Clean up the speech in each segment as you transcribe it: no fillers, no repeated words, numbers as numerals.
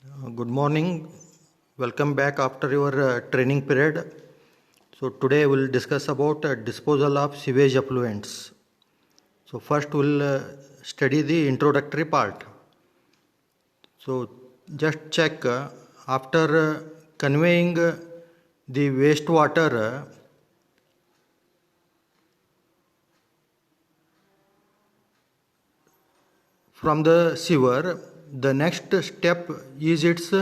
Good morning. Welcome back after your training period. So today we'll discuss about disposal of sewage effluents. So first we'll study the introductory part. So just check after conveying the wastewater from the sewer, the next step is its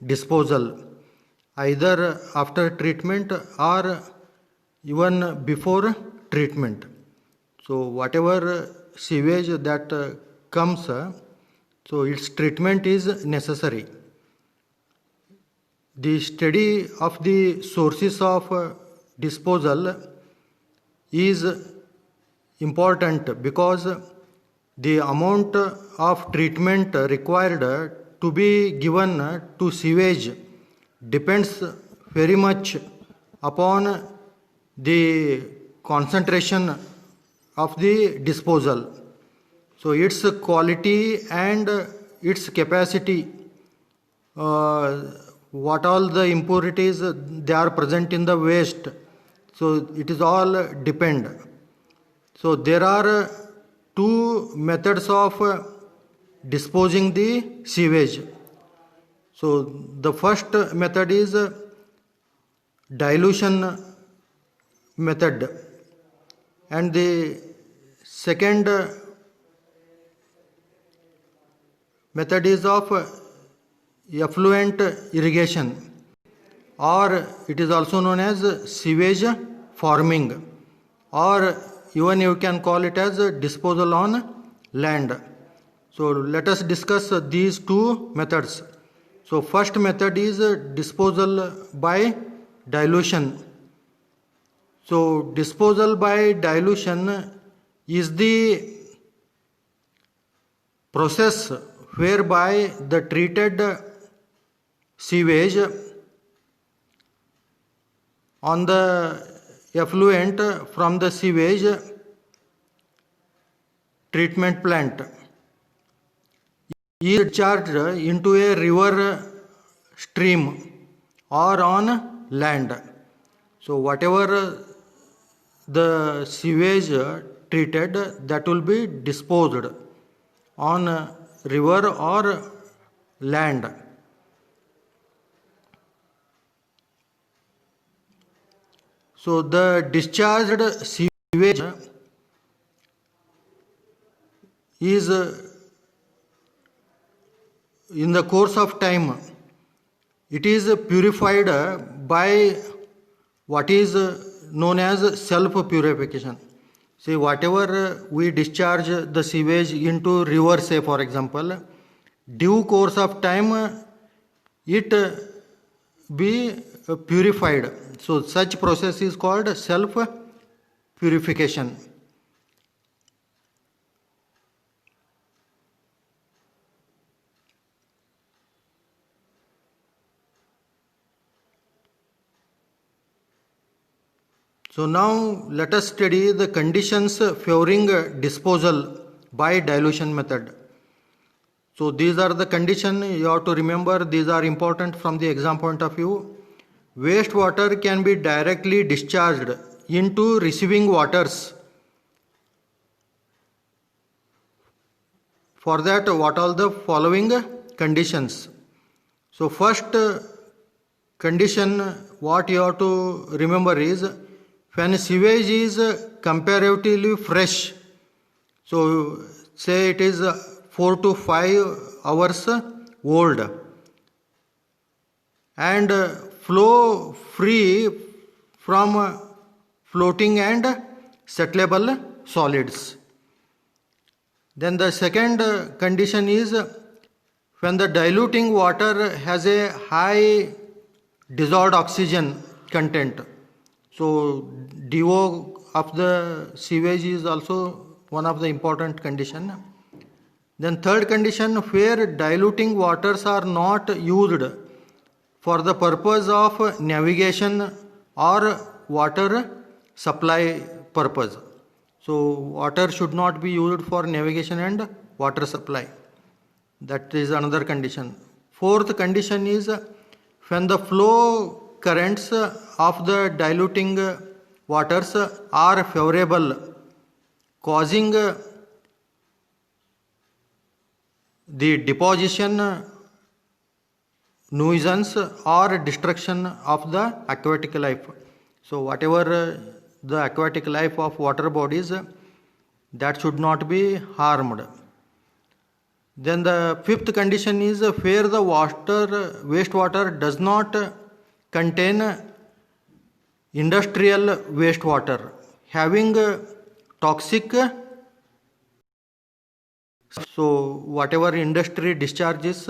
disposal, either after treatment or even before treatment. So whatever sewage that comes, so its treatment is necessary. The study of the sources of disposal is important because the amount of treatment required to be given to sewage depends very much upon the concentration of the disposal. So its quality and its capacity, what all the impurities they are present in the waste, so it is all depend. So there are two methods of disposing the sewage. So the first method is dilution method, and the second method is of effluent irrigation, or it is also known as sewage farming, or even you can call it as disposal on land. So let us discuss these two methods. So first method is disposal by dilution. So disposal by dilution is the process whereby the treated sewage on the effluent from the sewage treatment plant is discharged into a river, stream, or on land. So whatever the sewage treated, that will be disposed on river or land. So the discharged sewage is in the course of time, it is purified by what is known as self-purification. See, whatever we discharge the sewage into river, say for example, due course of time it be purified. So such process is called self-purification. So now let us study the conditions favoring disposal by dilution method. So these are the conditions you have to remember. These are important from the exam point of view. Wastewater can be directly discharged into receiving waters. For that, what are the following conditions? So first condition what you have to remember is when sewage is comparatively fresh, so say it is 4 to 5 hours old and flow free from floating and settleable solids. Then the second condition is when the diluting water has a high dissolved oxygen content. So DO of the sewage is also one of the important condition. Then third condition, where diluting waters are not used for the purpose of navigation or water supply purpose. So water should not be used for navigation and water supply. That is another condition. Fourth condition is when the flow currents of the diluting waters are favorable, causing the deposition, nuisance or destruction of the aquatic life. So whatever the aquatic life of water bodies, that should not be harmed. Then the fifth condition is where the wastewater does not contain industrial wastewater having toxic. So whatever industry discharges,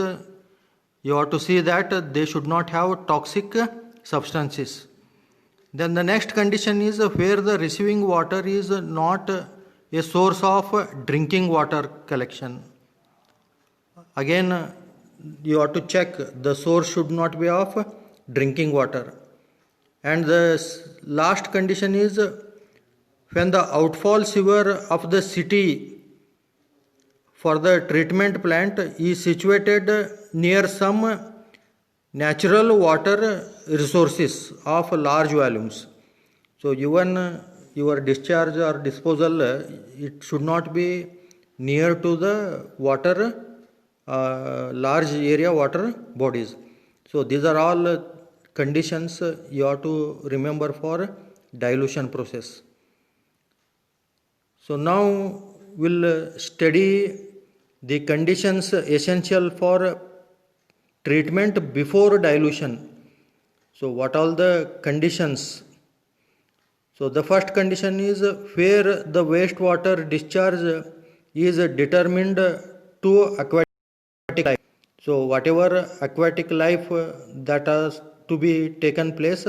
you have to see that they should not have toxic substances. Then the next condition is where the receiving water is not a source of drinking water collection. Again, you have to check the source should not be of drinking water. And the last condition is when the outfall sewer of the city for the treatment plant is situated near some natural water resources of large volumes. So even your discharge or disposal, it should not be near to the water, large area water bodies. So these are all conditions you have to remember for dilution process. So now we'll study the conditions essential for treatment before dilution. So what all the conditions? So the first condition is where the wastewater discharge is determined to aquatic life. So whatever aquatic life that has to be taken place,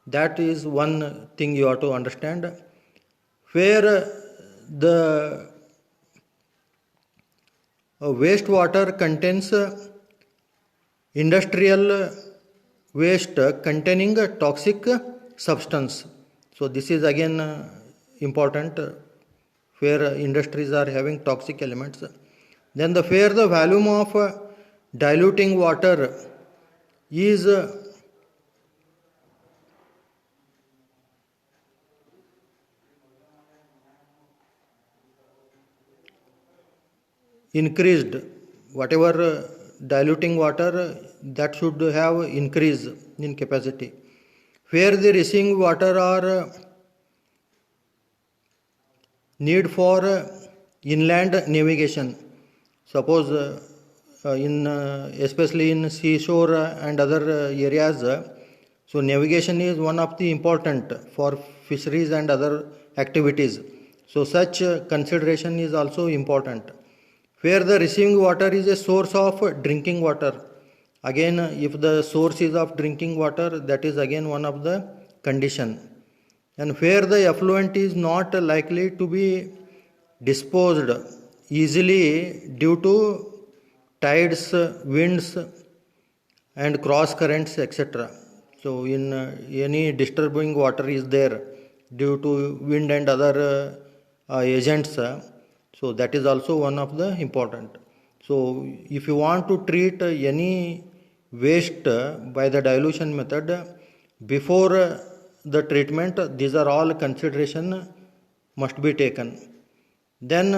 that is one thing you have to understand. Where the wastewater contains industrial waste containing toxic substance. So this is again important, where industries are having toxic elements. Then where the volume of diluting water is increased, whatever diluting water, that should have increase in capacity. Where the receiving water are need for inland navigation. Suppose especially in seashore and other areas, so navigation is one of the important for fisheries and other activities. So such consideration is also important. Where the receiving water is a source of drinking water. Again, if the source is of drinking water, that is again one of the condition. And where the effluent is not likely to be disposed easily due to tides, winds and cross currents, etc. So in any disturbing water is there due to wind and other agents, so that is also one of the important. So if you want to treat any waste by the dilution method, before the treatment, these are all consideration must be taken. Then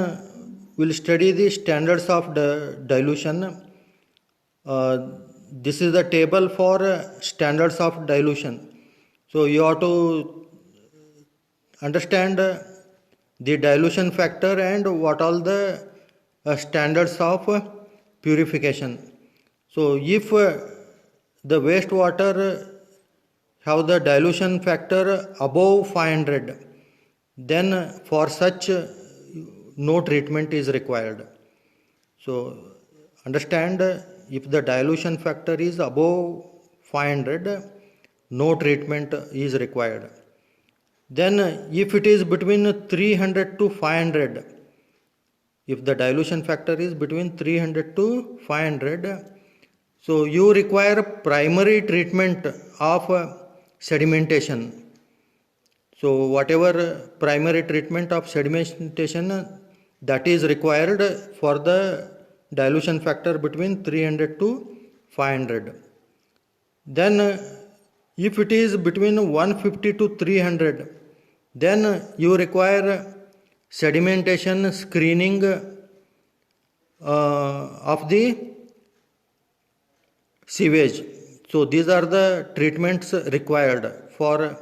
we'll study the standards of the dilution. This is the table for standards of dilution. So you have to understand the dilution factor and what all the standards of purification. So if the wastewater have the dilution factor above 500, then for such no treatment is required. So understand, if the dilution factor is above 500, no treatment is required. Then if it is between 300 to 500, if the dilution factor is between 300 to 500, so you require primary treatment of sedimentation. So whatever primary treatment of sedimentation that is required for the dilution factor between 300 to 500. Then if it is between 150 to 300, then you require sedimentation screening of the sewage. So these are the treatments required for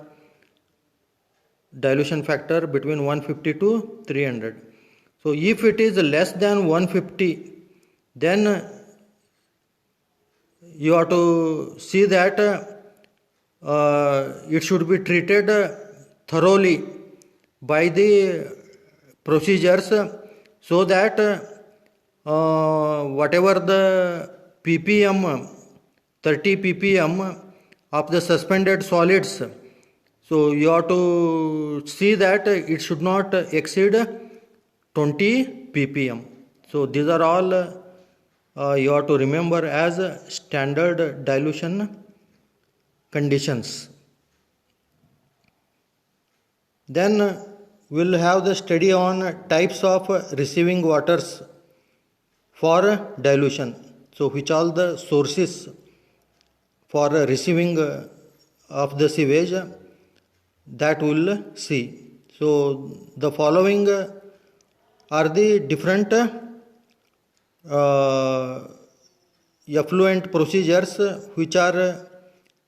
dilution factor between 150 to 300. So if it is less than 150, then you have to see that it should be treated thoroughly by the procedures, so that whatever the ppm, 30 ppm of the suspended solids, so you have to see that it should not exceed 20 ppm. So these are all you have to remember as standard dilution conditions. Then we'll have the study on types of receiving waters for dilution. So which all the sources for receiving of the sewage, that we'll see. So the following are the different effluent procedures which are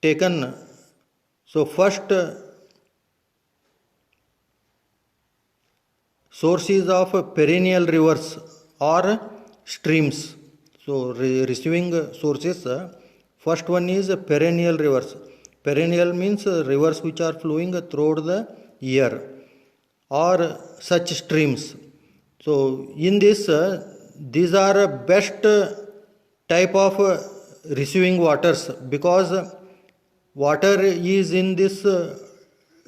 taken. So first, sources of perennial rivers or streams. So receiving sources, first one is perennial rivers. Perennial means rivers which are flowing throughout the year, or such streams. So in this, these are best type of receiving waters, because water is in this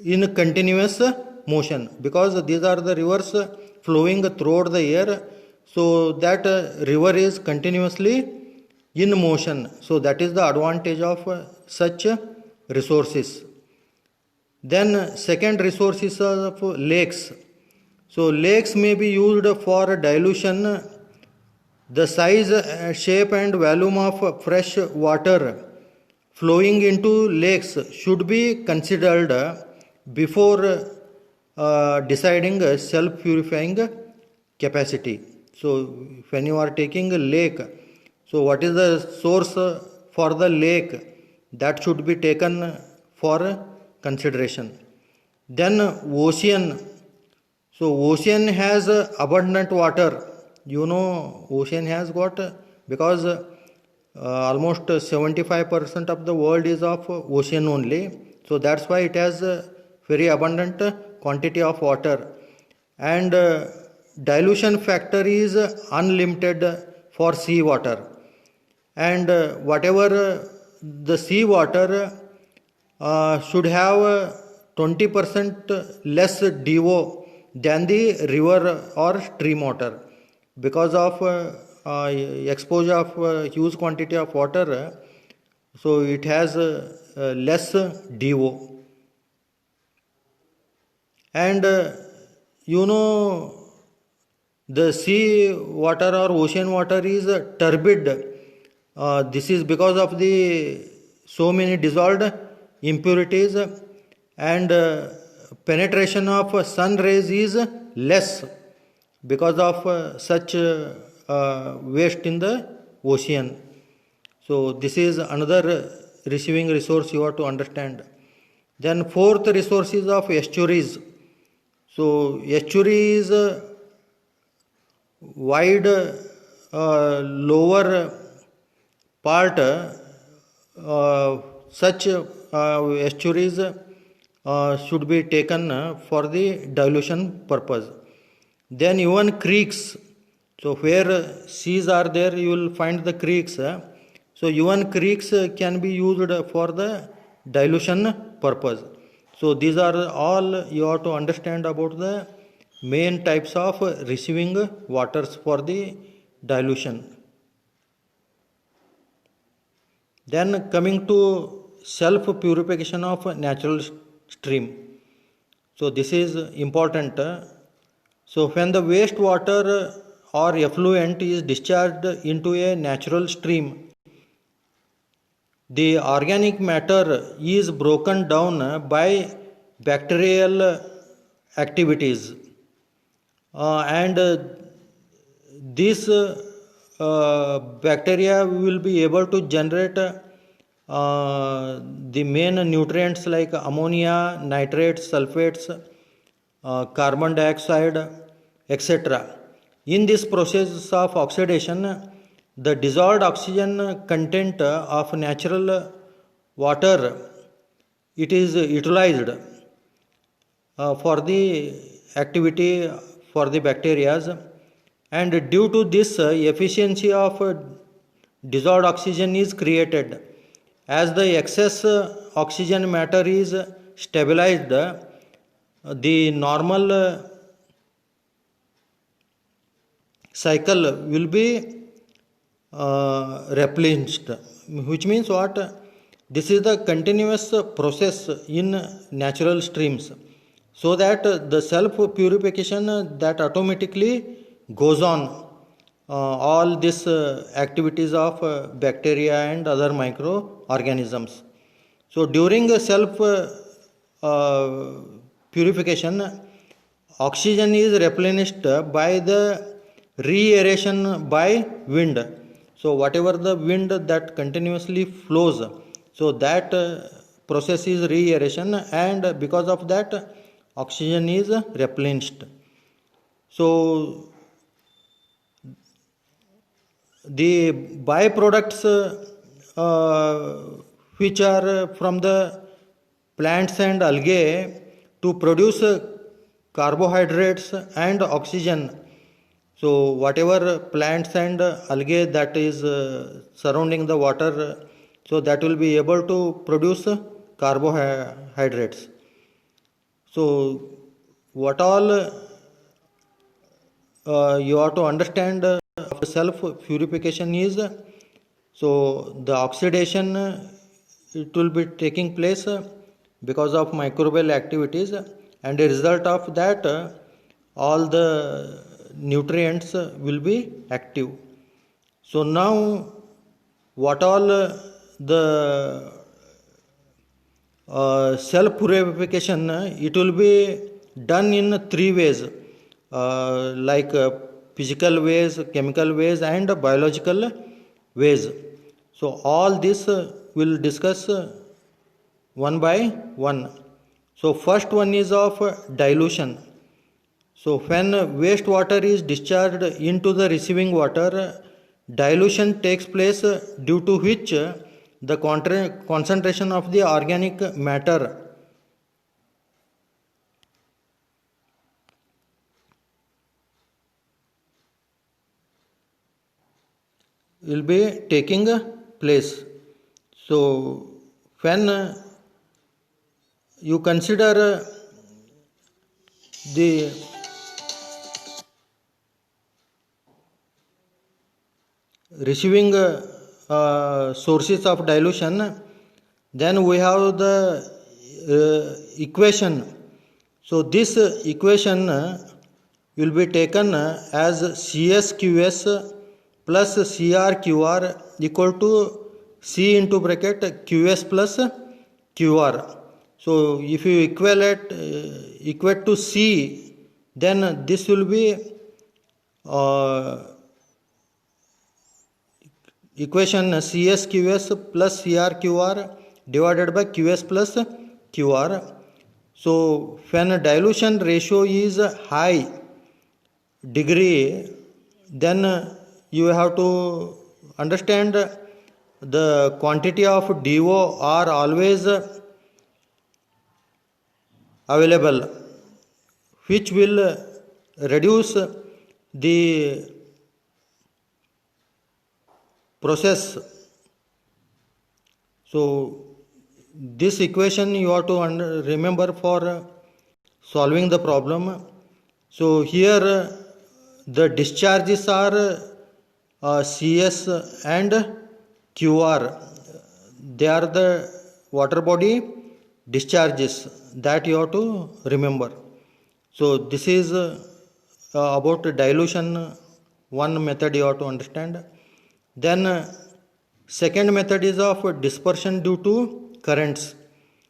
in continuous motion, because these are the rivers flowing throughout the year, so that river is continuously in motion. So that is the advantage of such resources. Then second, resources of lakes. So lakes may be used for dilution. The size, shape and volume of fresh water flowing into lakes should be considered before deciding self-purifying capacity. So when you are taking a lake, so what is the source for the lake, that should be taken for consideration. Then ocean. So ocean has abundant water. You know, ocean has got, because almost 75% of the world is of ocean only. So that's why it has very abundant quantity of water. And dilution factor is unlimited for sea water. And whatever the sea water should have 20% less DO than the river or stream water, because of exposure of huge quantity of water, so it has less DO. And you know, the sea water or ocean water is turbid. This is because of the so many dissolved impurities, and penetration of sun rays is less because of such waste in the ocean. So this is another receiving resource you have to understand. Then fourth, resources of estuaries. So estuaries, wide lower part, such estuaries should be taken for the dilution purpose. Then even creeks. So where seas are there, you will find the creeks. So even creeks can be used for the dilution purpose. So these are all you have to understand about the main types of receiving waters for the dilution. Then coming to self-purification of natural stream. So this is important. So when the wastewater or effluent is discharged into a natural stream, the organic matter is broken down by bacterial activities, and this bacteria will be able to generate the main nutrients like ammonia, nitrates, sulfates, carbon dioxide, etc. In this process of oxidation, the dissolved oxygen content of natural water, it is utilized for the activity for the bacteria, and due to this efficiency of dissolved oxygen is created. As the excess oxygen matter is stabilized, the normal cycle will be replenished, which means what? This is the continuous process in natural streams, so that the self purification that automatically goes on, all these activities of bacteria and other microorganisms. So during self purification, oxygen is replenished by the re-aeration by wind. So whatever the wind that continuously flows, so that process is re-aeration, and because of that oxygen is replenished. So the byproducts which are from the plants and algae to produce carbohydrates and oxygen. So whatever plants and algae that is surrounding the water, so that will be able to produce carbohydrates. So what all you have to understand self purification is, so the oxidation it will be taking place because of microbial activities, and a result of that all the nutrients will be active. So now what all the self purification, it will be done in three ways, like physical ways, chemical ways, and biological ways. So all this will discuss one by one. So first one is of dilution. So when wastewater is discharged into the receiving water, dilution takes place, due to which the concentration of the organic matter will be taking place. So when you consider the receiving sources of dilution, then we have the equation. So this equation will be taken as CSQS plus CRQR equal to C into bracket QS plus QR. So if you equate to C, then this will be equation CSQS plus CRQR divided by QS plus QR. So when dilution ratio is high degree, then you have to understand the quantity of DO are always available, which will reduce the process. So this equation you have to remember for solving the problem. So here the discharges are CS and QR. They are the water body discharges that you have to remember. So this is about dilution, one method you have to understand. Then Second method is of dispersion due to currents.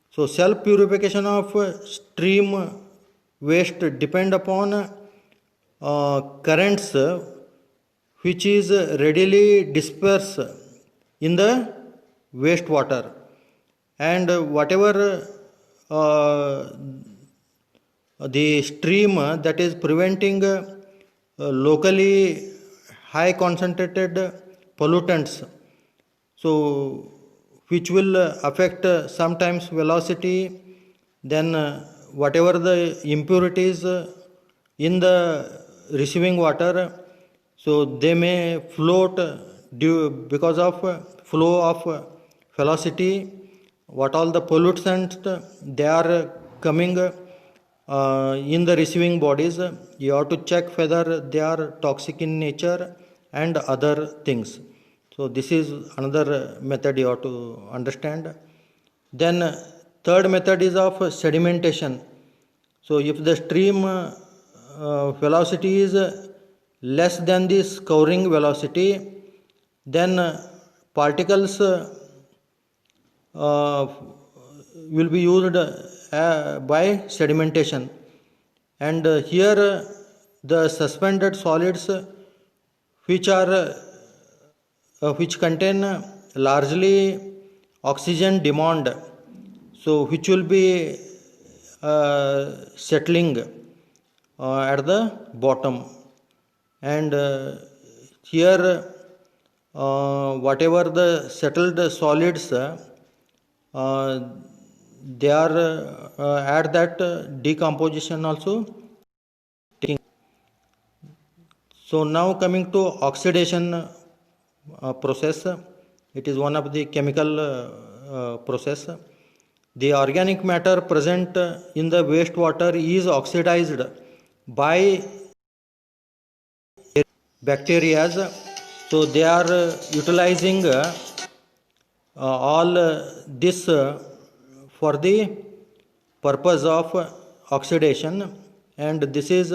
So self purification of stream waste depend upon currents which is readily dispersed in the wastewater, and whatever the stream that is preventing locally high concentrated pollutants, so which will affect sometimes velocity, then whatever the impurities in the receiving water, so they may float due because of flow of velocity. What all the pollutants they are coming in the receiving bodies, you have to check whether they are toxic in nature and other things. So this is another method you have to understand. Then third method is of sedimentation. So if the stream velocity is less than the scouring velocity, then particles will be used by sedimentation, and here the suspended solids which contain largely oxygen demand, so which will be settling at the bottom, and here whatever the settled solids they are at that decomposition also taking. So now coming to oxidation process, it is one of the chemical process. The organic matter present in the wastewater is oxidized by bacteria, so they are utilizing all this for the purpose of oxidation, and this is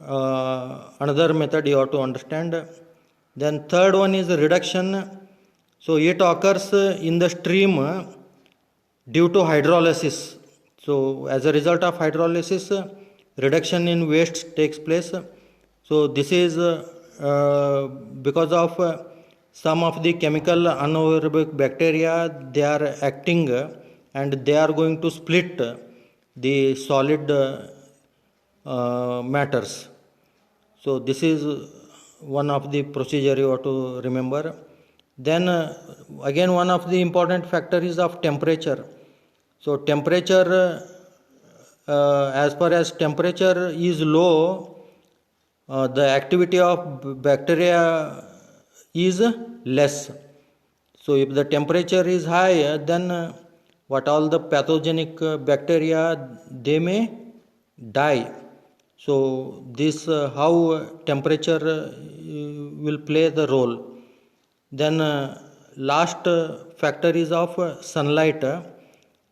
another method you have to understand. Then third one is reduction. So it occurs in the stream due to hydrolysis. So as a result of hydrolysis, reduction in waste takes place. So this is because of some of the chemical anaerobic bacteria, they are acting and they are going to split the solid matters. So this is one of the procedure you have to remember. Then again one of the important factor is of temperature. So temperature, as far as temperature is low, the activity of bacteria is less. So if the temperature is high, then what all the pathogenic bacteria, they may die. So this how temperature will play the role. Then last factor is of sunlight.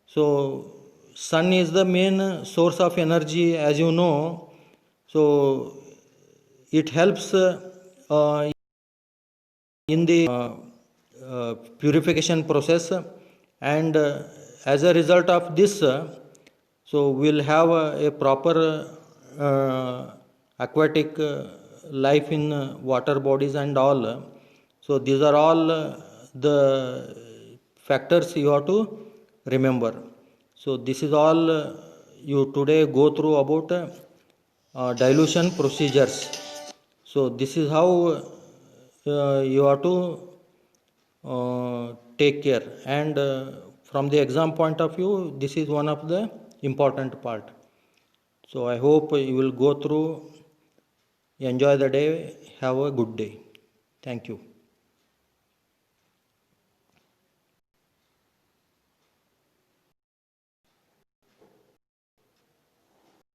So sun is the main source of energy, as you know. So it helps in the purification process, and as a result of this, so we'll have a proper aquatic life in water bodies and all. So these are all the factors you have to remember. So this is all you today go through about dilution procedures. So this is how you have to take care, and from the exam point of view, this is one of the important part. So I hope you will go through, enjoy the day, have a good day. Thank you.